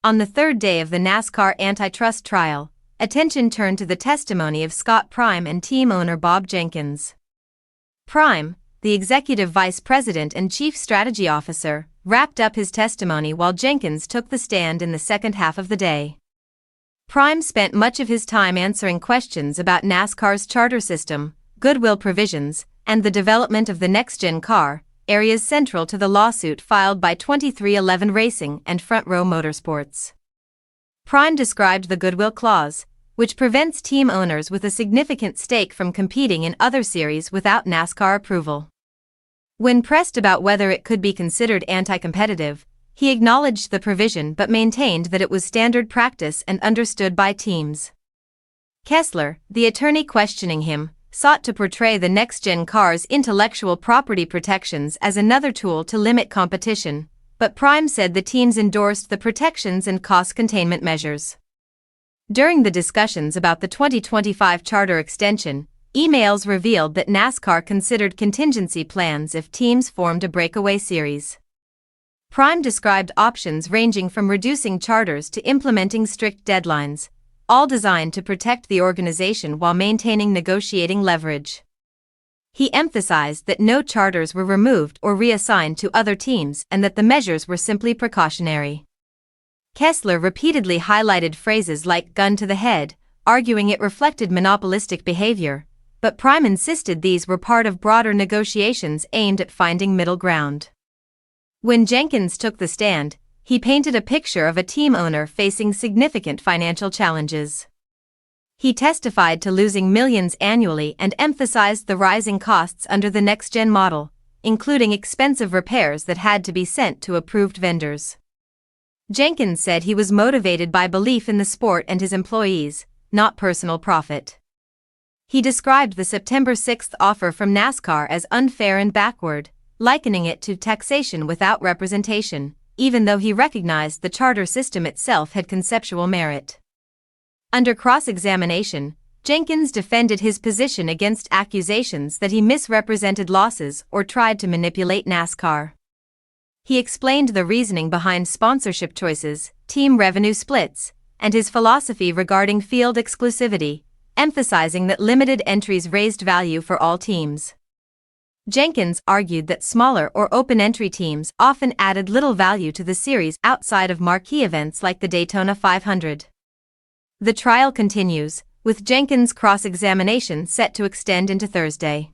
On the third day of the NASCAR Antitrust trial, attention turned to the testimony of Scott Prime and team owner Bob Jenkins. Prime, the executive vice president and chief strategy officer, wrapped up his testimony while Jenkins took the stand in the second half of the day. Prime spent much of his time answering questions about NASCAR's charter system, goodwill provisions, and the development of the NextGen car, areas central to the lawsuit filed by 2311 Racing and Front Row Motorsports. Prime described the goodwill clause, which prevents team owners with a significant stake from competing in other series without NASCAR approval. When pressed about whether it could be considered anti-competitive, he acknowledged the provision but maintained that it was standard practice and understood by teams. Kessler, the attorney questioning him, sought to portray the NextGen car's intellectual property protections as another tool to limit competition, but Prime said the teams endorsed the protections and cost containment measures. During the discussions about the 2025 charter extension, emails revealed that NASCAR considered contingency plans if teams formed a breakaway series. Prime described options ranging from reducing charters to implementing strict deadlines, all designed to protect the organization while maintaining negotiating leverage. He emphasized that no charters were removed or reassigned to other teams and that the measures were simply precautionary. Kessler repeatedly highlighted phrases like "gun to the head," arguing it reflected monopolistic behavior, but Prime insisted these were part of broader negotiations aimed at finding middle ground. When Jenkins took the stand, he painted a picture of a team owner facing significant financial challenges. He testified to losing millions annually and emphasized the rising costs under the NextGen model, including expensive repairs that had to be sent to approved vendors. Jenkins said he was motivated by belief in the sport and his employees, not personal profit. He described the September 6 offer from NASCAR as unfair and backward, likening it to taxation without representation, even though he recognized the charter system itself had conceptual merit. Under cross-examination, Jenkins defended his position against accusations that he misrepresented losses or tried to manipulate NASCAR. He explained the reasoning behind sponsorship choices, team revenue splits, and his philosophy regarding field exclusivity, emphasizing that limited entries raised value for all teams. Jenkins argued that smaller or open-entry teams often added little value to the series outside of marquee events like the Daytona 500. The trial continues, with Jenkins' cross-examination set to extend into Thursday.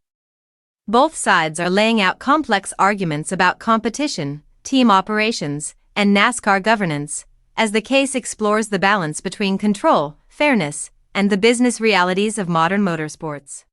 Both sides are laying out complex arguments about competition, team operations, and NASCAR governance, as the case explores the balance between control, fairness, and the business realities of modern motorsports.